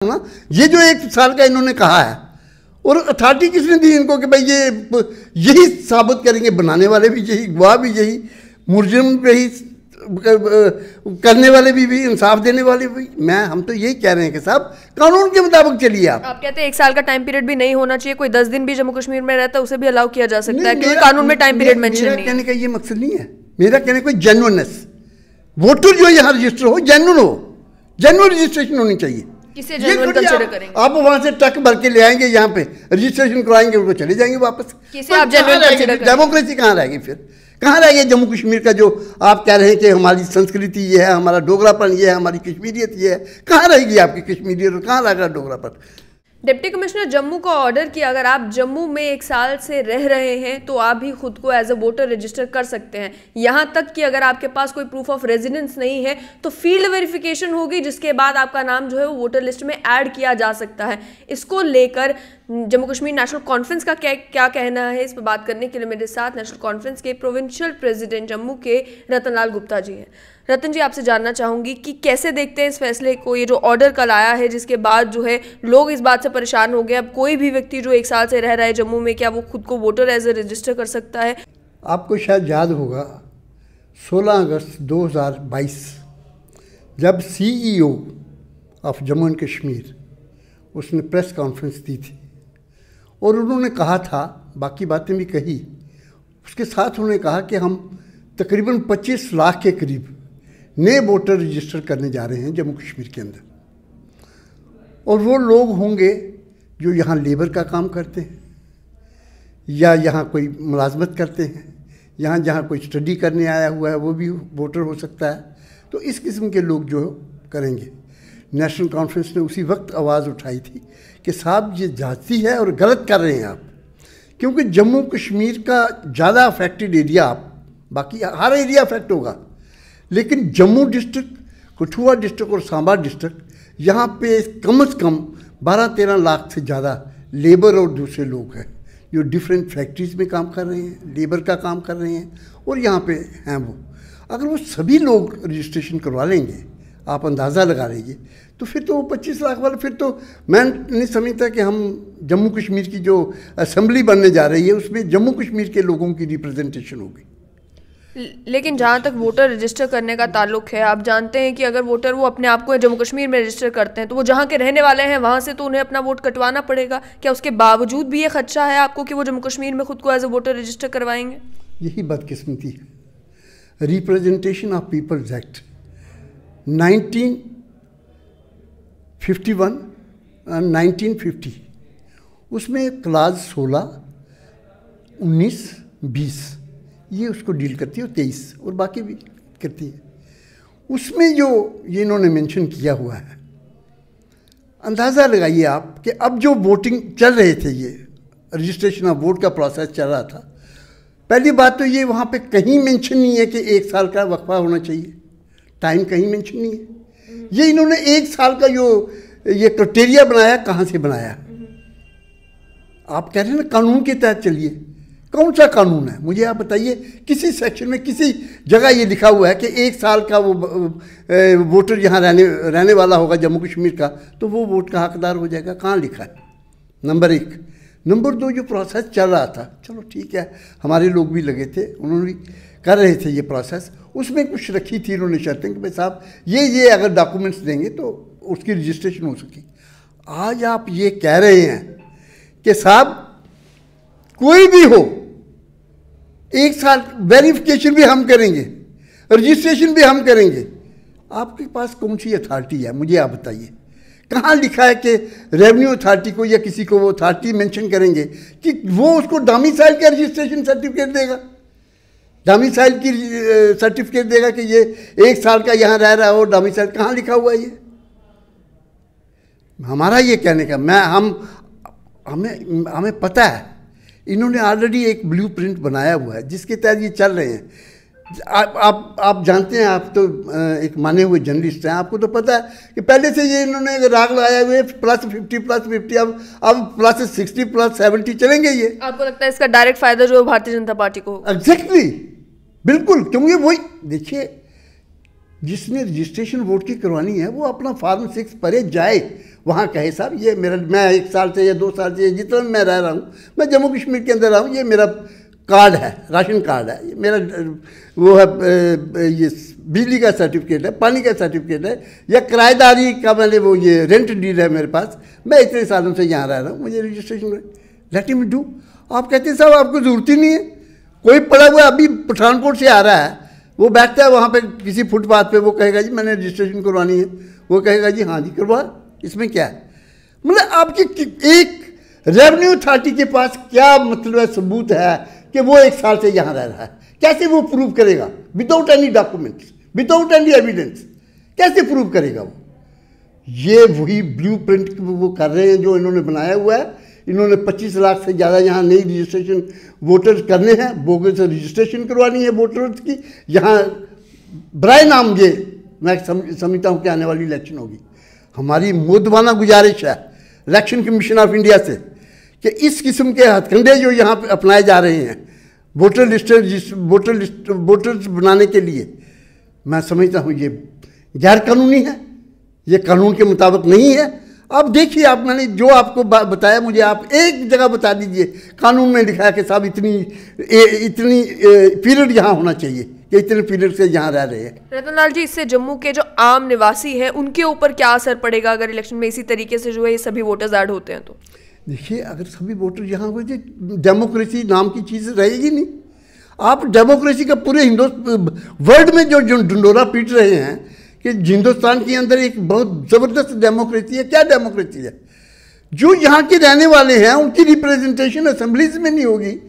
ना, ये जो 1 साल का इन्होंने कहा है और अथॉरिटी किसने दी इनको कि भाई ये यही साबित करेंगे, बनाने वाले भी यही, गवाह भी यही, मुलजिम भी यही, करने वाले भी इंसाफ देने वाले भी। हम तो यही कह रहे हैं कि साहब कानून के मुताबिक चलिए। आप कहते हैं 1 साल का टाइम पीरियड भी नहीं होना चाहिए, कोई 10 दिन भी जम्मू कश्मीर में रहता है उसे भी अलाउ किया जा सकता है, क्योंकि कानून में टाइम पीरियड मेंशन नहीं है। मेरा कहने का ये मकसद नहीं है, मेरा कहने का जेन्युइननेस, वोटर जो यहाँ रजिस्टर हो जेन्युइन रजिस्ट्रेशन होनी चाहिए। किसे जेन्युइन कंसीडर करेंगे? आप वहां से ट्रक भर के ले आएंगे, यहाँ पे रजिस्ट्रेशन कराएंगे, उनको चले जाएंगे वापस। किसे आप जेन्युइन कंसीडर करेंगे? डेमोक्रेसी कहाँ रहेगी फिर? कहाँ रहेगी जम्मू कश्मीर का जो आप कह रहे हैं कि हमारी संस्कृति ये है, हमारा डोगरापन ये है, हमारी कश्मीरियत ये है, कहाँ रहेगी आपकी कश्मीरियत और कहाँ रहेगा डोगरापन? डिप्टी कमिश्नर जम्मू का ऑर्डर कि अगर आप जम्मू में 1 साल से रह रहे हैं तो आप भी खुद को एज अ वोटर रजिस्टर कर सकते हैं। यहां तक कि अगर आपके पास कोई प्रूफ ऑफ रेजिडेंस नहीं है तो फील्ड वेरिफिकेशन होगी, जिसके बाद आपका नाम जो है वो वोटर लिस्ट में ऐड किया जा सकता है। इसको लेकर जम्मू कश्मीर नेशनल कॉन्फ्रेंस का क्या कहना है, इस पर बात करने के लिए मेरे साथ नेशनल कॉन्फ्रेंस के प्रोविंशियल प्रेसिडेंट जम्मू के रतन लाल गुप्ता जी हैं। रतन जी, आपसे जानना चाहूंगी कि कैसे देखते हैं इस फैसले को, ये जो ऑर्डर कल आया है जिसके बाद जो है लोग इस बात से परेशान हो गए, अब कोई भी व्यक्ति जो 1 साल से रह रहा है जम्मू में, क्या वो खुद को वोटर एज ए रजिस्टर कर सकता है? आपको शायद याद होगा 16 अगस्त 2022 जब CEO of Jammu and Kashmir उसने प्रेस कॉन्फ्रेंस दी थी और उन्होंने कहा था, बाकी बातें भी कही, उसके साथ उन्होंने कहा कि हम तकरीबन 25 लाख के करीब नए वोटर रजिस्टर करने जा रहे हैं जम्मू कश्मीर के अंदर। और वो लोग होंगे जो यहाँ लेबर का काम करते हैं या यहाँ कोई मुलाजमत करते हैं, यहाँ जहाँ कोई स्टडी करने आया हुआ है वो भी वोटर हो सकता है। तो इस किस्म के लोग जो करेंगे। नेशनल कॉन्फ्रेंस ने उसी वक्त आवाज़ उठाई थी कि साहब ये जाती है और गलत कर रहे हैं आप, क्योंकि जम्मू कश्मीर का ज़्यादा अफेक्टेड एरिया, आप बाकी हर एरिया अफेक्ट होगा, लेकिन जम्मू डिस्ट्रिक्ट, कठुआ डिस्ट्रिक्ट और सांबा डिस्ट्रिक्ट यहाँ पे कम से कम 12-13 लाख से ज़्यादा लेबर और दूसरे लोग हैं जो डिफरेंट फैक्ट्रीज़ में काम कर रहे हैं, लेबर का काम कर रहे हैं और यहाँ पे हैं वो। अगर वो सभी लोग रजिस्ट्रेशन करवा लेंगे, आप अंदाज़ा लगा लीजिए, तो फिर तो वो 25 लाख वाले, फिर तो मैं नहीं समझता कि हम जम्मू कश्मीर की जो असेंबली बनने जा रही है उसमें जम्मू कश्मीर के लोगों की रिप्रेजेंटेशन होगी। लेकिन जहाँ तक वोटर रजिस्टर करने का ताल्लुक है, आप जानते हैं कि अगर वोटर वो अपने आप को जम्मू कश्मीर में रजिस्टर करते हैं तो वो जहाँ के रहने वाले हैं वहाँ से तो उन्हें अपना वोट कटवाना पड़ेगा। क्या उसके बावजूद भी ये खदशा है आपको कि वो जम्मू कश्मीर में खुद को एज ए वोटर रजिस्टर करवाएंगे? यही बदकिस्मती है। रिप्रेजेंटेशन ऑफ पीपल्स एक्ट 1951 1950 उसमें क्लास 16, 19, 20 ये उसको डील करती है और 23 और बाकी भी करती है। उसमें जो ये इन्होंने मेंशन किया हुआ है, अंदाज़ा लगाइए आप कि अब जो वोटिंग चल रहे थे, ये रजिस्ट्रेशन ऑफ वोट का प्रोसेस चल रहा था, पहली बात तो ये वहाँ पे कहीं मेंशन नहीं है कि 1 साल का वक्फा होना चाहिए, टाइम कहीं मेंशन नहीं है। ये इन्होंने 1 साल का जो ये क्राइटेरिया बनाया, कहाँ से बनाया? आप कह रहे हैं ना कानून के तहत चलिए, कौन सा कानून है मुझे आप बताइए? किसी सेक्शन में किसी जगह ये लिखा हुआ है कि 1 साल का वो वोटर यहाँ रहने वाला होगा जम्मू कश्मीर का तो वो वोट का हकदार हो जाएगा? कहाँ लिखा है? नंबर 1। नंबर 2, जो प्रोसेस चल रहा था, चलो ठीक है, हमारे लोग भी लगे थे, उन्होंने भी कर रहे थे ये प्रोसेस, उसमें कुछ रखी थी उन्होंने शर्तें कि भाई साहब ये अगर डॉक्यूमेंट्स देंगे तो उसकी रजिस्ट्रेशन हो सके। आज आप ये कह रहे हैं कि साहब कोई भी हो 1 साल वेरिफिकेशन भी हम करेंगे, रजिस्ट्रेशन भी हम करेंगे। आपके पास कौन सी अथॉरिटी है मुझे आप बताइए? कहाँ लिखा है कि रेवेन्यू अथॉरिटी को या किसी को वो अथॉरिटी मेंशन करेंगे कि वो उसको डोमिसाइल का रजिस्ट्रेशन सर्टिफिकेट देगा, डोमिसाइल की सर्टिफिकेट देगा कि ये 1 साल का यहाँ रह रहा हो डोमिसाइल? कहाँ लिखा हुआ है ये? हमारा ये कहने का हमें पता है, इन्होंने ऑलरेडी एक ब्लूप्रिंट बनाया हुआ है जिसके तहत ये चल रहे हैं। आप जानते हैं, आप तो एक माने हुए जर्नलिस्ट हैं, आपको तो पता है कि पहले से ये इन्होंने राग लगाया हुए +50 अब +60 +70 चलेंगे ये। आपको लगता है इसका डायरेक्ट फायदा जो भारतीय जनता पार्टी को? एग्जैक्टली, बिल्कुल, क्योंकि वही देखिए जिसने रजिस्ट्रेशन वोट की करवानी है वो अपना फॉर्म 6 परे जाए, वहाँ कहे साहब ये मेरा, मैं 1 साल से या 2 साल से जितना मैं रह रहा हूँ, मैं जम्मू कश्मीर के अंदर रहा हूँ, ये मेरा कार्ड है, राशन कार्ड है, ये मेरा वो है, ये बिजली का सर्टिफिकेट है, पानी का सर्टिफिकेट है, या किराएदारी का मैंने वो ये रेंट डीड है मेरे पास, मैं इतने सालों से यहाँ रह रहा हूँ, मुझे रजिस्ट्रेशन लेट हिम डू। आप कहते हैं साहब आपको ज़रूरत ही नहीं है। कोई पड़ा हुआ अभी पठानकोट से आ रहा है, वो बैठता है वहाँ पे किसी फुटपाथ पे, वो कहेगा जी मैंने रजिस्ट्रेशन करवानी है, वो कहेगा जी हाँ जी करवा, इसमें क्या है। मतलब आपकी एक रेवेन्यू अथॉरिटी के पास क्या मतलब सबूत है कि वो 1 साल से यहाँ रह रहा है, कैसे वो प्रूव करेगा without any documents, without any evidence, कैसे प्रूव करेगा वो। ये वही ब्लूप्रिंट वो कर रहे हैं जो इन्होंने बनाया हुआ है। इन्होंने 25 लाख से ज़्यादा यहाँ नई रजिस्ट्रेशन वोटर्स करने हैं, बोगस रजिस्ट्रेशन करवानी है वोटर्स की यहाँ बराए नाम। ये मैं समझता हूँ कि आने वाली इलेक्शन होगी। हमारी मुद्दवाना गुजारिश है इलेक्शन कमीशन ऑफ इंडिया से कि इस किस्म के हथकंडे जो यहाँ पे अपनाए जा रहे हैं वोटर्स बनाने के लिए, मैं समझता हूँ ये गैर कानूनी है, ये कानून के मुताबिक नहीं है। अब देखिए, आप मैंने जो आपको बताया, मुझे आप एक जगह बता दीजिए कानून में लिखा है कि साहब इतनी पीरियड यहाँ होना चाहिए कि इतने पीरियड से यहाँ रह रहे हैं। रतनलाल जी, इससे जम्मू के जो आम निवासी हैं उनके ऊपर क्या असर पड़ेगा अगर इलेक्शन में इसी तरीके से जो है ये सभी वोटर्स ऐड होते हैं? तो देखिए, अगर सभी वोटर यहाँ हो जाए, डेमोक्रेसी नाम की चीज़ रहेगी नहीं। आप डेमोक्रेसी का पूरे वर्ल्ड में जो ढिंढोरा पीट रहे हैं कि हिंदुस्तान के अंदर एक बहुत ज़बरदस्त डेमोक्रेसी है, क्या डेमोक्रेसी है? जो यहाँ के रहने वाले हैं उनकी रिप्रेजेंटेशन असेंबलीज में नहीं होगी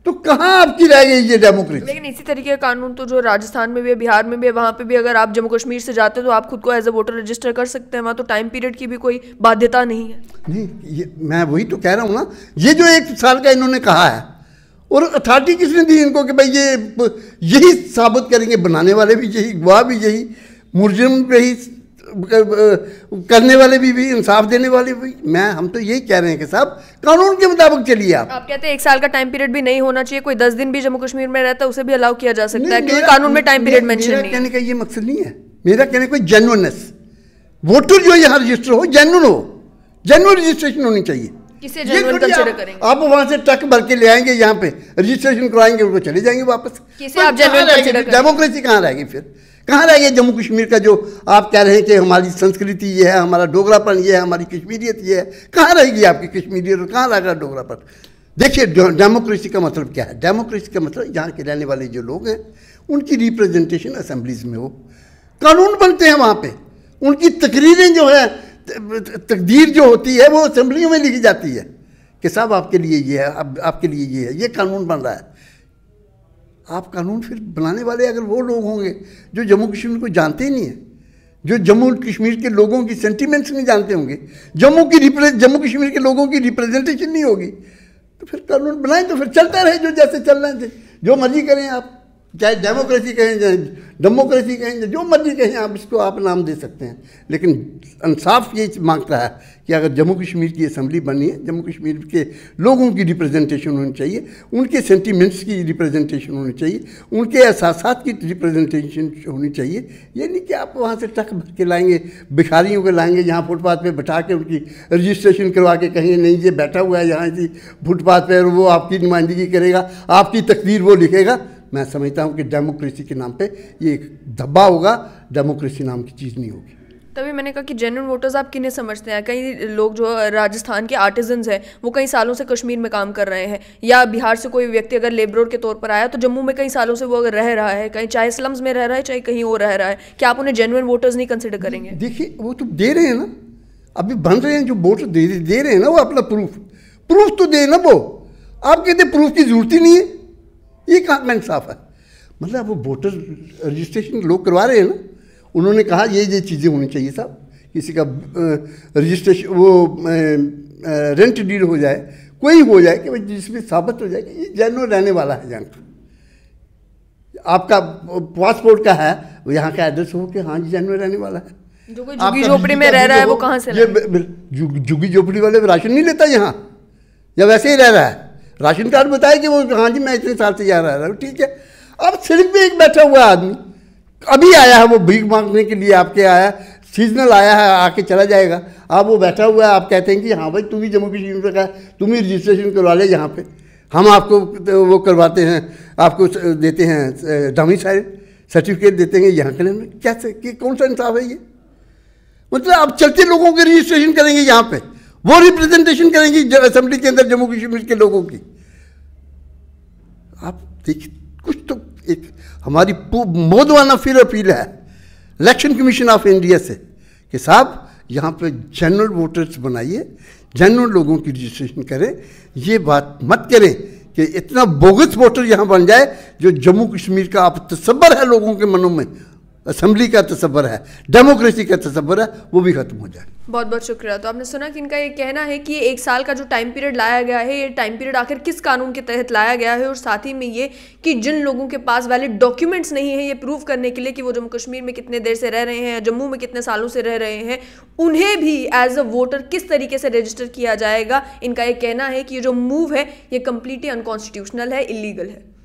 तो कहाँ आपकी रह गई ये डेमोक्रेसी? लेकिन इसी तरीके का कानून तो जो राजस्थान में भी है, बिहार में भी है, वहाँ पे भी अगर आप जम्मू कश्मीर से जाते हैं तो आप खुद को एज ए वोटर रजिस्टर कर सकते हैं। वहाँ तो टाइम पीरियड की भी कोई बाध्यता नहीं है। नहीं, ये मैं वही तो कह रहा हूँ ना, ये जो 1 साल का इन्होंने कहा है, और अथॉरिटी किसने दी इनको कि भाई ये यही साबित करेंगे, बनाने वाले भी यही, गवाह भी यही, मुलजिम भी यही, करने वाले भी इंसाफ देने वाले भी। हम तो यही कह रहे हैं कि साहब कानून के मुताबिक चलिए। आप कहते हैं 1 साल का टाइम पीरियड भी नहीं होना चाहिए, कोई 10 दिन भी जम्मू कश्मीर में रहता है उसे भी अलाउ किया जा सकता है, क्योंकि कानून में टाइम पीरियड मेंशन नहीं है। कहने का ये मकसद नहीं है, मेरा कहने का जेन्युइननेस, वोटर जो यहाँ रजिस्टर हो जेन्युइन रजिस्ट्रेशन होनी चाहिए। किसे जेन्युइन कंसीडर करेंगे? आप वहाँ से ट्रक भर के ले आएंगे, यहाँ पे रजिस्ट्रेशन करवाएंगे, उनको चले जाएंगे वापस। किसे आप जेन्युइन कंसीडर करेंगे? डेमोक्रेसी कहाँ रहेगी फिर? कहाँ रह गया जम्मू कश्मीर का जो आप कह रहे हैं कि हमारी संस्कृति ये है, हमारा डोगरापन ये है, हमारी कश्मीरियत ये है? कहाँ रहेगी आपकी कश्मीरियत और कहाँ रहेगा डोगरापन? देखिए, डेमोक्रेसी का मतलब क्या है? डेमोक्रेसी का मतलब यहाँ के रहने वाले जो लोग हैं उनकी रिप्रेजेंटेशन असेंबलीज में हो, कानून बनते हैं वहाँ पे, उनकी तकरीरें जो है, तकदीर जो होती है वो असेंबलियों में लिखी जाती है कि साहब आपके लिए ये है, आपके लिए ये है, ये कानून बन रहा है। आप कानून फिर बनाने वाले अगर वो लोग होंगे जो जम्मू कश्मीर को जानते ही नहीं है, जो जम्मू कश्मीर के लोगों की सेंटिमेंट्स नहीं जानते होंगे, जम्मू कश्मीर के लोगों की रिप्रेजेंटेशन नहीं होगी, तो फिर कानून बनाएं तो फिर चलता रहे जो जैसे चल रहे थे, जो मर्जी करें आप, चाहे डेमोक्रेसी कहें, चाहे डेमोक्रेसी कहें, जो मर्जी कहें आप, इसको आप नाम दे सकते हैं। लेकिन इंसाफ ये मांगता है कि अगर जम्मू कश्मीर की असेंबली बनी है, जम्मू कश्मीर के लोगों की रिप्रेजेंटेशन होनी चाहिए, उनके सेंटिमेंट्स की रिप्रेजेंटेशन होनी चाहिए, उनके एहसासात की रिप्रेजेंटेशन होनी चाहिए। ये नहीं कि आप वहाँ से ट्रक भर के लाएंगे, भिखारियों को लाएंगे, यहाँ फुटपाथ पे बैठा के उनकी रजिस्ट्रेशन करवा के कहेंगे नहीं ये बैठा हुआ है यहाँ इसी फुटपाथ पर, वो आपकी नुमाइंदगी करेगा, आपकी तकदीर वो लिखेगा। मैं समझता हूँ कि डेमोक्रेसी के नाम पे ये एक धब्बा होगा, डेमोक्रेसी नाम की चीज़ नहीं होगी। तभी मैंने कहा कि जेन्युइन वोटर्स आप किन्हें समझते हैं? कई लोग जो राजस्थान के आर्टिजन्स हैं वो कई सालों से कश्मीर में काम कर रहे हैं, या बिहार से कोई व्यक्ति अगर लेबरर के तौर पर आया तो जम्मू में कई सालों से वो अगर रह रहा है, कहीं चाहे स्लम्स में रह रहा है चाहे कहीं और रह रहा है, क्या आप उन्हें जेन्युइन वोटर्स नहीं कंसिडर करेंगे? देखिए, वो तो दे रहे हैं ना, अभी बन रहे हैं जो वोटर दे रहे हैं ना, वो अपना प्रूफ तो दे ना। वो आप कहते प्रूफ की जरूरत ही नहीं है, ये कहाँ का इंसाफ है? मतलब वो वोटर रजिस्ट्रेशन लोग करवा रहे हैं ना, उन्होंने कहा ये चीज़ें होनी चाहिए साहब, किसी का रजिस्ट्रेशन वो रेंट डीड हो जाए, कोई हो जाए कि भाई जिसमें साबित हो जाए कि ये जेन्युइन रहने वाला है, जहाँ आपका पासपोर्ट का है वो यहाँ का एड्रेस हो कि हाँ जी जेन्युइन रहने वाला है। जो कोई झुग्गी झोपड़ी में रह रहा है वो कहाँ से? झुग्गी झोपड़ी वाले राशन नहीं लेता यहाँ, या वैसे ही रह रहा है, राशन कार्ड बताए कि वो हाँ जी मैं इतने साल से यहाँ रह रहा हूँ, ठीक है। अब सिर्फ भी एक बैठा हुआ आदमी अभी आया है, वो भीख मांगने के लिए आपके आया, सीजनल आया है, आके चला जाएगा। आप वो बैठा हुआ है, आप कहते हैं कि हाँ भाई तुम ही जम्मू कश्मीर में का, तुम ही रजिस्ट्रेशन करवा ले यहाँ पे, हम आपको वो करवाते हैं, आपको देते हैं डोमिसाइल सर्टिफिकेट देते हैं यहाँ के लिए। क्या कि कौन सा इंसाफ है ये? मतलब आप चलते लोगों के रजिस्ट्रेशन करेंगे यहाँ पे, वो रिप्रेजेंटेशन करेंगे असेंबली के अंदर जम्मू कश्मीर के लोगों की। आप देखिए, कुछ तो एक हमारी मोदवाना फिर अपील है इलेक्शन कमीशन ऑफ इंडिया से कि साहब यहाँ पे जनरल वोटर्स बनाइए, जनरल लोगों की रजिस्ट्रेशन करें। ये बात मत करें कि इतना बोगस वोटर यहाँ बन जाए जो जम्मू कश्मीर का आप तसव्वुर है लोगों के मनों में, असेंबली का तसव्वुर है, डेमोक्रेसी का तसव्वुर है, वो भी खत्म हो जाए। बहुत बहुत शुक्रिया। तो आपने सुना कि इनका ये कहना है कि 1 साल का जो टाइम पीरियड लाया गया है, ये टाइम पीरियड आखिर किस कानून के तहत लाया गया है, और साथ ही में ये कि जिन लोगों के पास वैलिड डॉक्यूमेंट्स नहीं है ये प्रूव करने के लिए कि वो जम्मू कश्मीर में कितने देर से रह रहे हैं, जम्मू में कितने सालों से रह रहे हैं, उन्हें भी एज अ वोटर किस तरीके से रजिस्टर किया जाएगा। इनका ये कहना है कि ये जो मूव है ये कंप्लीटली अनकॉन्स्टिट्यूशनल है, इलीगल है।